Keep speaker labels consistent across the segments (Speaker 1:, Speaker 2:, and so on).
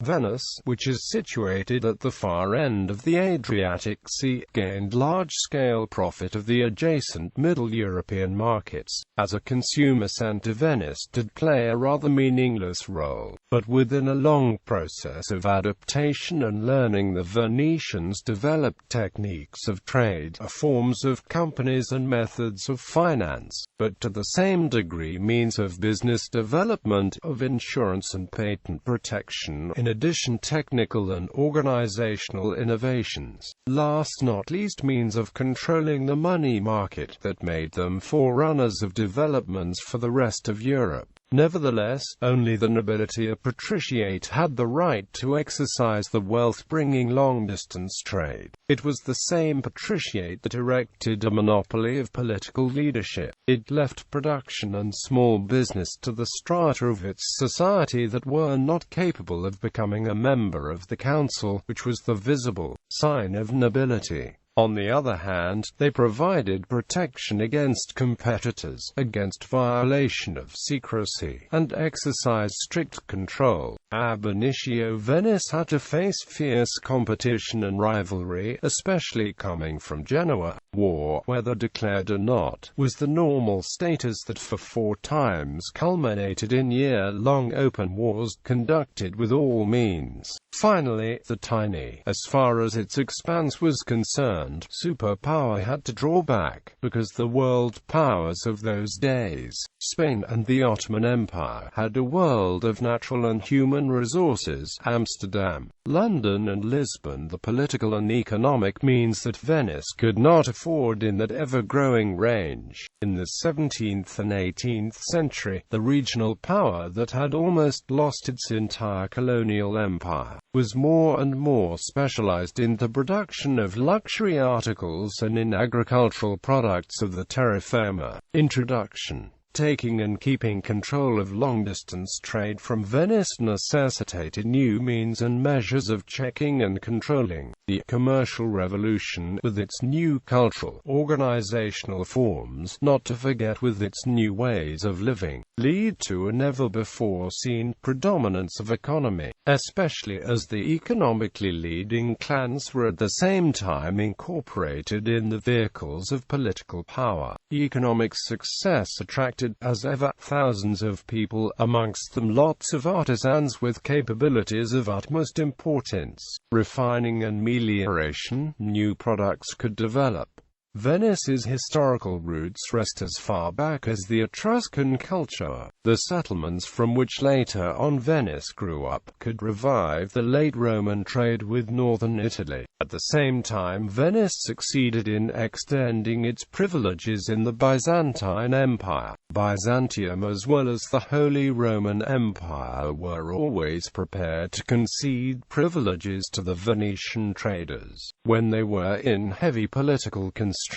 Speaker 1: Venice, which is situated at the far end of the Adriatic Sea, gained large-scale profit of the adjacent Middle European markets. As a consumer centre, Venice did play a rather meaningless role, but within a long process of adaptation and learning, the Venetians developed techniques of trade, forms of companies and methods of finance, but to the same degree means of business development, of insurance and patent protection, in addition technical and organisational innovations. Last not least, means of controlling the money market that made them forerunners of developments for the rest of Europe. Nevertheless, only the nobility, a patriciate, had the right to exercise the wealth-bringing long-distance trade. It was the same patriciate that erected a monopoly of political leadership. It left production and small business to the strata of its society that were not capable of becoming a member of the council, which was the visible sign of nobility. On the other hand, they provided protection against competitors, against violation of secrecy, and exercised strict control. Ab initio, Venice had to face fierce competition and rivalry, especially coming from Genoa. War, whether declared or not, was the normal status that for 4 times culminated in year-long open wars conducted with all means. Finally, the tiny, as far as its expanse was concerned, superpower had to draw back, because the world powers of those days, Spain and the Ottoman Empire, had a world of natural and human resources. Amsterdam, London and Lisbon, the political and economic means that Venice could not afford in that ever-growing range. In the 17th and 18th century, the regional power that had almost lost its entire colonial empire was more and more specialized in the production of luxury articles and in agricultural products of the terra firma. Introduction. Taking and keeping control of long-distance trade from Venice necessitated new means and measures of checking and controlling. The commercial revolution, with its new cultural, organizational forms, not to forget with its new ways of living, lead to a never-before-seen predominance of economy, especially as the economically leading clans were at the same time incorporated in the vehicles of political power. Economic success attracted, as ever, thousands of people, amongst them lots of artisans with capabilities of utmost importance. Refining and melioration, new products could develop. Venice's historical roots rest as far back as the Etruscan culture. The settlements from which later on Venice grew up could revive the late Roman trade with northern Italy. At the same time, Venice succeeded in extending its privileges in the Byzantine Empire. Byzantium as well as the Holy Roman Empire were always prepared to concede privileges to the Venetian traders when they were in heavy political constraints.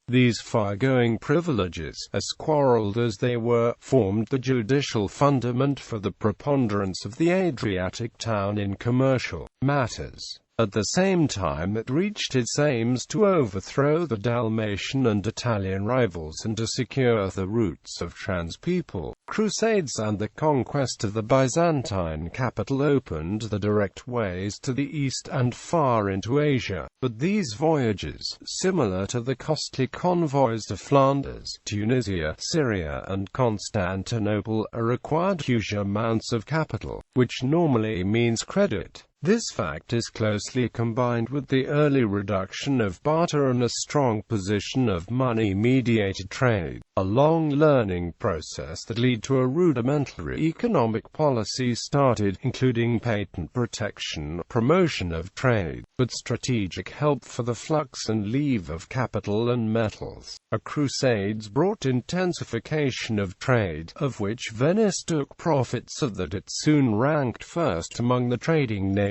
Speaker 1: These far-going privileges, as quarreled as they were, formed the judicial fundament for the preponderance of the Adriatic town in commercial matters. At the same time it reached its aims to overthrow the Dalmatian and Italian rivals and to secure the routes of trans-people. Crusades and the conquest of the Byzantine capital opened the direct ways to the east and far into Asia. But these voyages, similar to the costly convoys to Flanders, Tunisia, Syria and Constantinople, required huge amounts of capital, which normally means credit. This fact is closely combined with the early reduction of barter and a strong position of money-mediated trade, a long learning process that led to a rudimentary economic policy started, including patent protection, promotion of trade, but strategic help for the flux and leave of capital and metals. A crusades brought intensification of trade, of which Venice took profit so that it soon ranked first among the trading nations.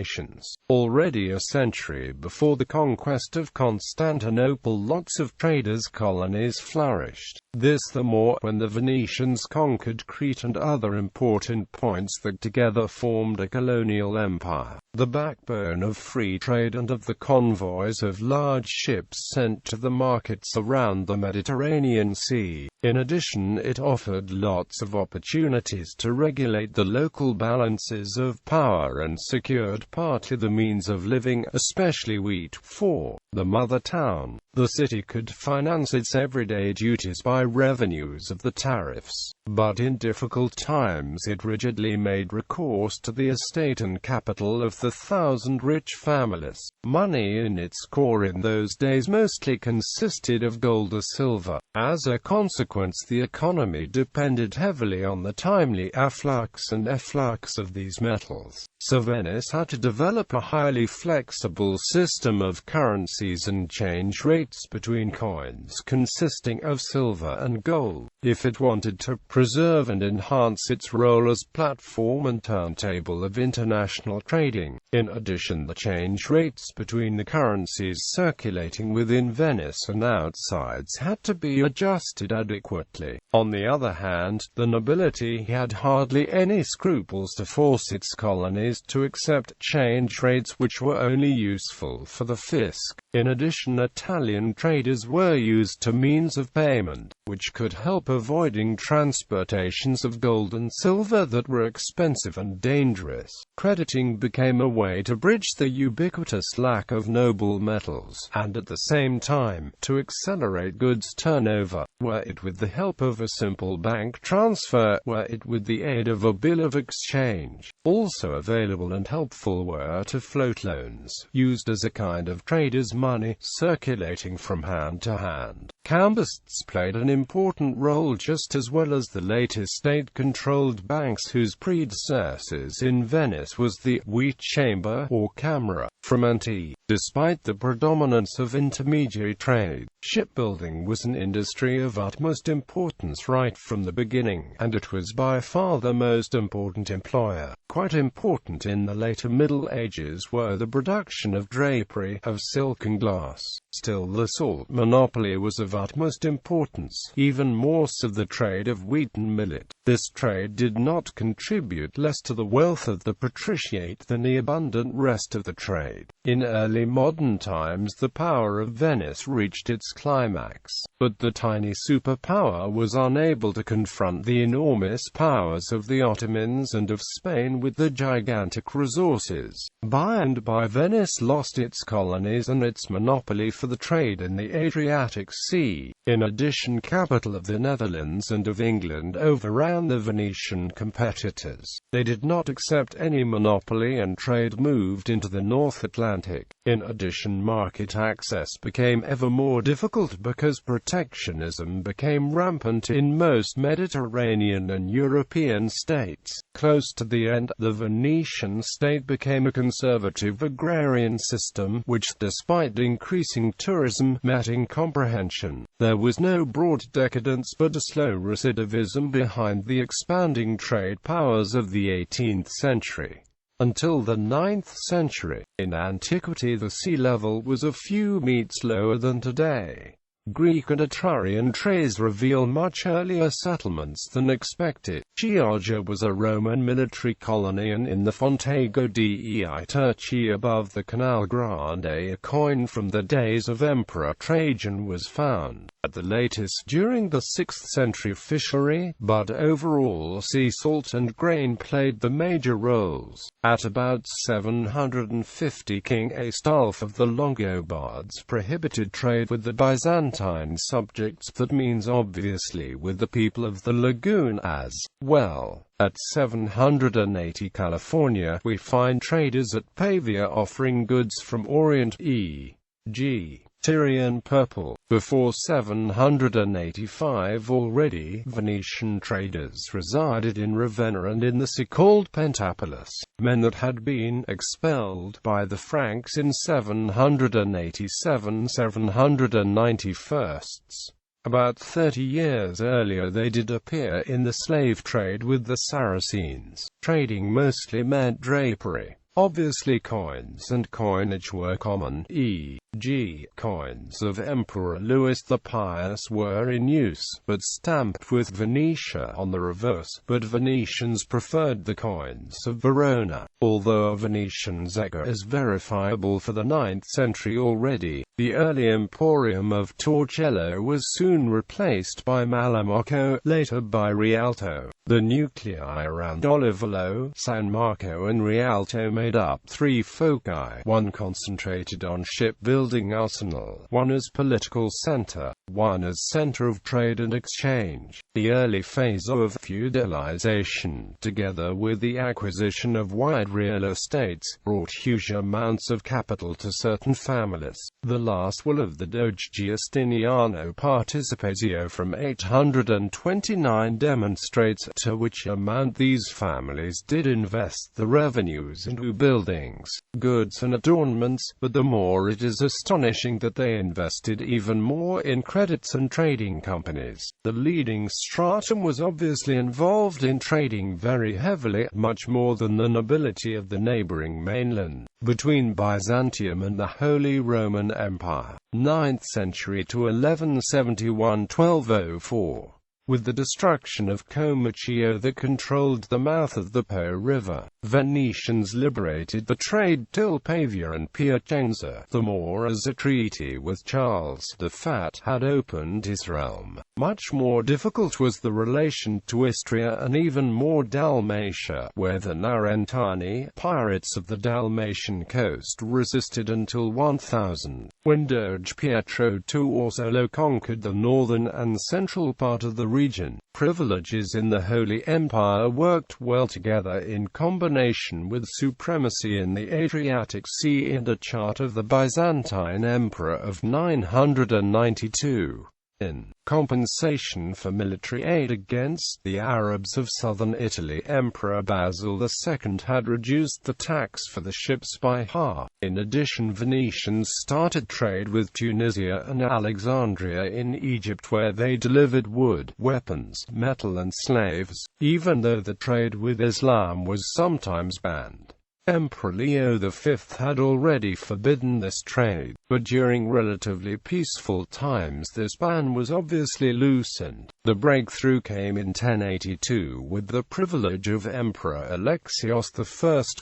Speaker 1: Already a century before the conquest of Constantinople, lots of traders' colonies flourished. This the more when the Venetians conquered Crete and other important points that together formed a colonial empire, the backbone of free trade and of the convoys of large ships sent to the markets around the Mediterranean Sea. In addition, it offered lots of opportunities to regulate the local balances of power and secured partly the means of living, especially wheat, for the mother town. The city could finance its everyday duties by revenues of the tariffs, but in difficult times it rigidly made recourse to the estate and capital of the thousand rich families. Money in its core in those days mostly consisted of gold or silver. As a consequence, the economy depended heavily on the timely afflux and efflux of these metals. So Venice had to develop a highly flexible system of currencies and change rates between coins consisting of silver and gold, if it wanted to preserve and enhance its role as platform and turntable of international trading. In addition, the change rates between the currencies circulating within Venice and outsides had to be adjusted adequately. On the other hand, the nobility had hardly any scruples to force its colonies to accept change rates which were only useful for the fisc. In addition, Italian traders were used to means of payment, which could help avoiding transportations of gold and silver that were expensive and dangerous. Crediting became a way to bridge the ubiquitous lack of noble metals, and at the same time, to accelerate goods turnover, were it with the help of a simple bank transfer, were it with the aid of a bill of exchange. Also available and helpful were to float loans, used as a kind of trader's money, circulating from hand to hand. Cambists played an important role just as well as the later state-controlled banks whose predecessors in Venice was the wheat chamber or camera. Frumenti. Despite the predominance of intermediary trade, shipbuilding was an industry of utmost importance right from the beginning, and it was by far the most important employer. Quite important in the later Middle Ages were the production of drapery, of silk and glass. Still, the salt monopoly was of utmost importance, even more so the trade of wheat and millet. This trade did not contribute less to the wealth of the patriciate than the abundant rest of the trade. In early modern times the power of Venice reached its climax, but the tiny superpower was unable to confront the enormous powers of the Ottomans and of Spain with the gigantic resources. By and by Venice lost its colonies and its monopoly for the trade in the Adriatic Sea. In addition, capital of the Netherlands and of England overran the Venetian competitors. They did not accept any monopoly and trade moved into the North Atlantic. In addition, market access became ever more difficult because protectionism became rampant in most Mediterranean and European states. Close to the end, the Venetian state became a conservative agrarian system, which, despite increasing tourism, met incomprehension. There was no broad decadence but a slow recidivism behind the expanding trade powers of the 18th century. Until the 9th century, in antiquity the sea level was a few meters lower than today. Greek and Etrurian trades reveal much earlier settlements than expected. Chioggia was a Roman military colony, and in the Fontego dei Turci above the Canal Grande a coin from the days of Emperor Trajan was found. At the latest during the 6th century fishery, but overall sea salt and grain played the major roles. At about 750 King Astolph of the Longobards prohibited trade with the Byzantine subjects, that means obviously with the people of the lagoon as well. At 780 California, we find traders at Pavia offering goods from Orient, e.g. Tyrian purple. Before 785 already, Venetian traders resided in Ravenna and in the sea called Pentapolis. Men that had been expelled by the Franks in 787–791. About 30 years earlier they did appear in the slave trade with the Saracens. Trading mostly meant drapery. Obviously coins and coinage were common, e.g., coins of Emperor Louis the Pious were in use, but stamped with Venetia on the reverse, but Venetians preferred the coins of Verona. Although a Venetian zecca is verifiable for the 9th century already, the early emporium of Torcello was soon replaced by Malamocco, later by Rialto. The nuclei around Olivolo, San Marco and Rialto made up three foci, one concentrated on shipbuilding arsenal, one as political center, one as center of trade and exchange. The early phase of feudalization, together with the acquisition of wide real estates, brought huge amounts of capital to certain families. The last will of the Doge Giustiniano Participatio from 829 demonstrates to which amount these families did invest the revenues into buildings, goods and adornments, but the more it is astonishing that they invested even more in credits and trading companies. The leading stratum was obviously involved in trading very heavily, much more than the nobility of the neighboring mainland. Between Byzantium and the Holy Roman Empire, 9th century to 1171–1204. With the destruction of Comacchio that controlled the mouth of the Po River, Venetians liberated the trade till Pavia and Piacenza, the more as a treaty with Charles the Fat had opened his realm. Much more difficult was the relation to Istria and even more Dalmatia, where the Narentani, pirates of the Dalmatian coast, resisted until 1000, when Doge Pietro II Orsolo conquered the northern and central part of the region. Privileges in the Holy Empire worked well together in combination with supremacy in the Adriatic Sea and a chart of the Byzantine Emperor of 992. In compensation for military aid against the Arabs of southern Italy, Emperor Basil II had reduced the tax for the ships by half. In addition, Venetians started trade with Tunisia and Alexandria in Egypt, where they delivered wood, weapons, metal and slaves, even though the trade with Islam was sometimes banned. Emperor Leo V had already forbidden this trade, but during relatively peaceful times this ban was obviously loosened. The breakthrough came in 1082 with the privilege of Emperor Alexios I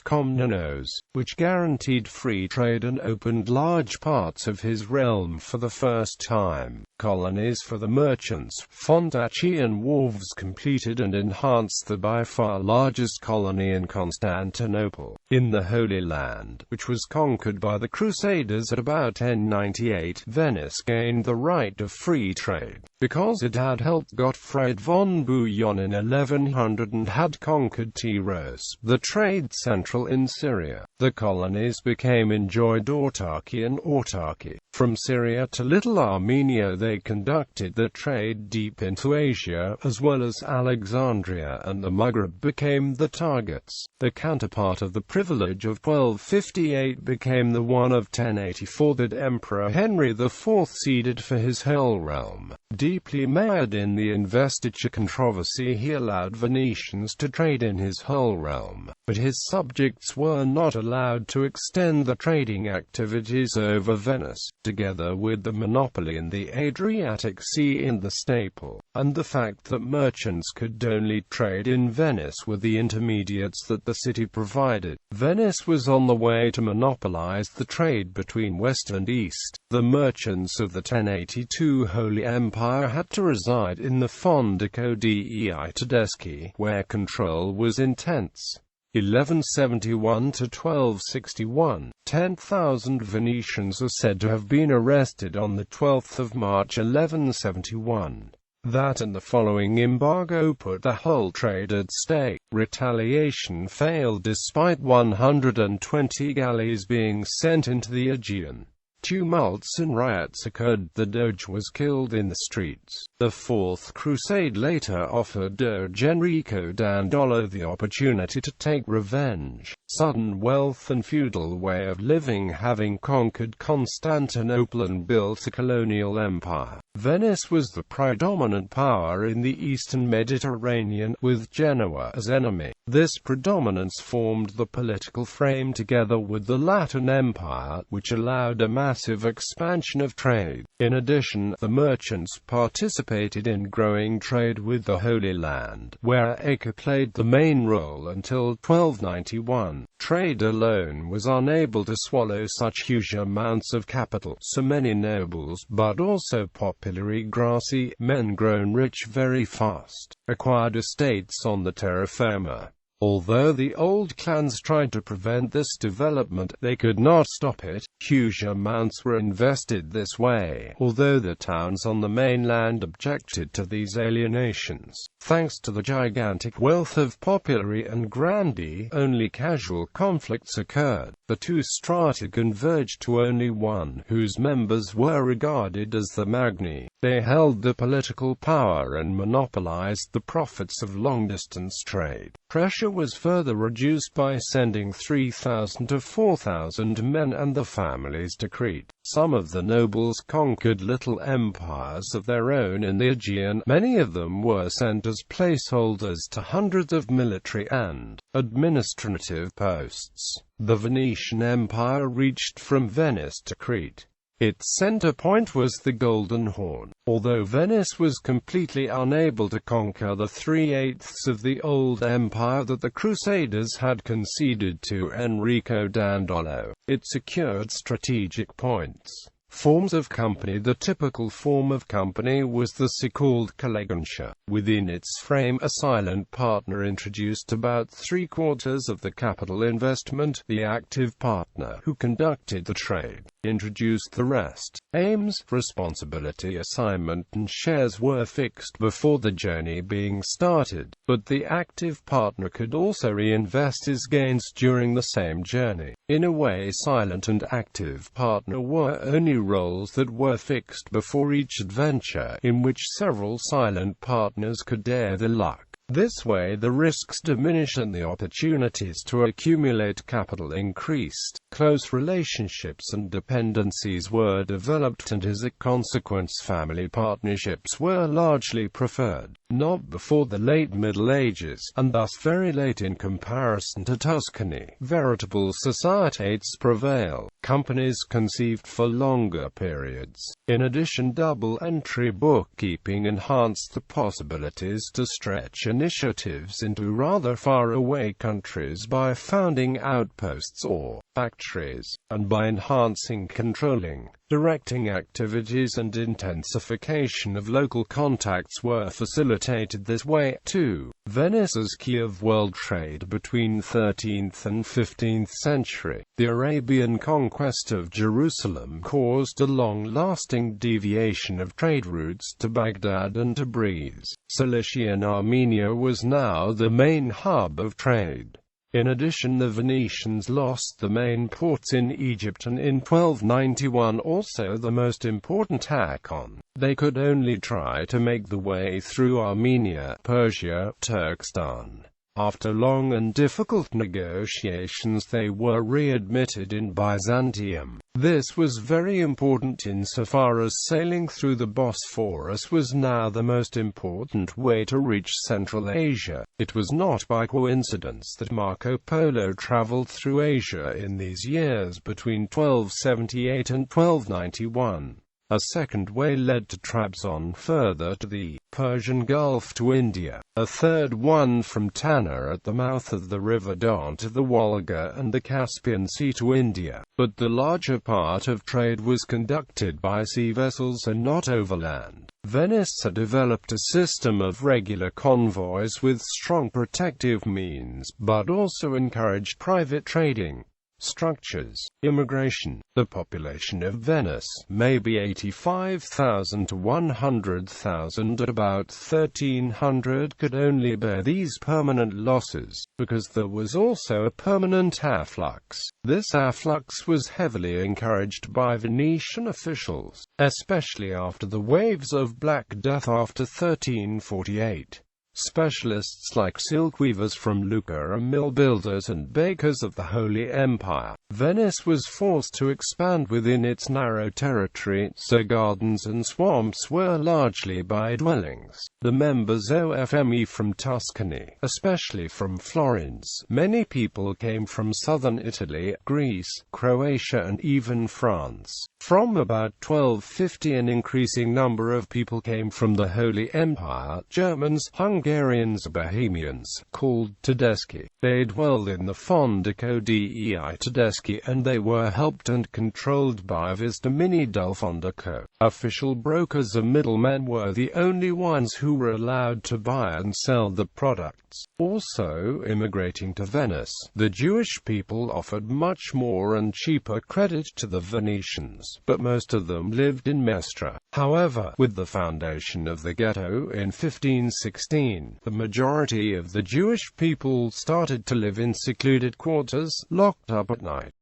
Speaker 1: Komnenos, which guaranteed free trade and opened large parts of his realm for the first time. Colonies for the merchants, Fondacci and wharves completed and enhanced the by far largest colony in Constantinople. In the Holy Land, which was conquered by the Crusaders at about 1098, Venice gained the right of free trade, because it had helped Gottfried von Bouillon in 1100 and had conquered Tyros, the trade central in Syria. The colonies enjoyed autarky and autarky. From Syria to Little Armenia they conducted the trade deep into Asia, as well as Alexandria and the Maghreb became the targets. The counterpart of the privilege of 1258 became the one of 1084 that Emperor Henry IV ceded for his whole realm. Deeply mired in the investiture controversy, he allowed Venetians to trade in his whole realm, but his subjects were not allowed to extend the trading activities over Venice. Together with the monopoly in the Adriatic Sea and the staple, and the fact that merchants could only trade in Venice with the intermediates that the city provided, Venice was on the way to monopolize the trade between West and East. The merchants of the 1082 Holy Empire had to reside in the Fondico dei Tedeschi, where control was intense. 1171 to 1261, 10,000 Venetians are said to have been arrested on the 12th of March 1171. That and the following embargo put the whole trade at stake. Retaliation failed despite 120 galleys being sent into the Aegean. Tumults and riots occurred. The Doge was killed in the streets. The Fourth Crusade later offered Doge Enrico Dandolo the opportunity to take revenge. Sudden wealth and feudal way of living having conquered Constantinople and built a colonial empire. Venice was the predominant power in the eastern Mediterranean, with Genoa as enemy. This predominance formed the political frame together with the Latin Empire, which allowed a massive expansion of trade. In addition, the merchants participated in growing trade with the Holy Land, where acre played the main role until 1291. Trade alone was unable to swallow such huge amounts of capital. So many nobles, but also popular grassi, men grown rich very fast, acquired estates on the terra firma. Although the old clans tried to prevent this development, they could not stop it. Huge amounts were invested this way, although the towns on the mainland objected to these alienations. Thanks to the gigantic wealth of populari and grandi, only casual conflicts occurred. The two strata converged to only one, whose members were regarded as the magni. They held the political power and monopolized the profits of long-distance trade. Pressure was further reduced by sending 3,000 to 4,000 men and the families to Crete. Some of the nobles conquered little empires of their own in the Aegean. Many of them were sent as placeholders to hundreds of military and administrative posts. The Venetian Empire reached from Venice to Crete. Its center point was the Golden Horn. Although Venice was completely unable to conquer the 3/8 of the old empire that the Crusaders had conceded to Enrico Dandolo, it secured strategic points. Forms of company. The typical form of company was the so-called collegantia. Within its frame, a silent partner introduced about 3/4 of the capital investment. The active partner, who conducted the trade, introduced the rest. Aims, responsibility assignment and shares were fixed before the journey being started, but the active partner could also reinvest his gains during the same journey. In a way, silent and active partner were only roles that were fixed before each adventure, in which several silent partners could dare their luck. This way the risks diminished and the opportunities to accumulate capital increased. Close relationships and dependencies were developed, and as a consequence family partnerships were largely preferred. Not before the late Middle Ages, and thus very late in comparison to Tuscany, veritable societates prevail. Companies conceived for longer periods. In addition, double-entry bookkeeping enhanced the possibilities to stretch initiatives into rather far-away countries by founding outposts or factories, and by enhancing controlling, directing activities and intensification of local contacts were facilitated this way, too. Venice as key of world trade between 13th and 15th century. The Arabian conquest of Jerusalem caused a long-lasting deviation of trade routes to Baghdad and Tabriz. Cilicia and Armenia was now the main hub of trade. In addition, the Venetians lost the main ports in Egypt and in 1291 also the most important Hakon. They could only try to make the way through Armenia, Persia, Turkestan. After long and difficult negotiations they were readmitted in Byzantium. This was very important insofar as sailing through the Bosphorus was now the most important way to reach Central Asia. It was not by coincidence that Marco Polo traveled through Asia in these years between 1278 and 1291. A second way led to Trabzon, further to the Persian Gulf to India. A third one from Tanna at the mouth of the river Don to the Volga and the Caspian Sea to India. But the larger part of trade was conducted by sea vessels and not overland. Venice had developed a system of regular convoys with strong protective means, but also encouraged private trading. Structures. Immigration. The population of Venice, maybe 85,000 to 100,000 at about 1300, could only bear these permanent losses, because there was also a permanent afflux. This afflux was heavily encouraged by Venetian officials, especially after the waves of Black Death after 1348. Specialists like silk weavers from Lucca and mill builders and bakers of the Holy Empire Venice was forced to expand within its narrow territory, so gardens and swamps were largely by dwellings. The members OFME from Tuscany, especially from Florence. Many people came from southern Italy, Greece, Croatia and even France. From about 1250 an increasing number of people came from the Holy Empire, Germans, Hungarians, Bohemians, called Tedeschi. They dwelled in the Fondico dei Tedeschi, and they were helped and controlled by Visdomini del Fondico. Official brokers and middlemen were the only ones who were allowed to buy and sell the products. Also immigrating to Venice, the Jewish people offered much more and cheaper credit to the Venetians, but most of them lived in Mestre. However, with the foundation of the ghetto in 1516, the majority of the Jewish people started to live in secluded quarters, locked up at night.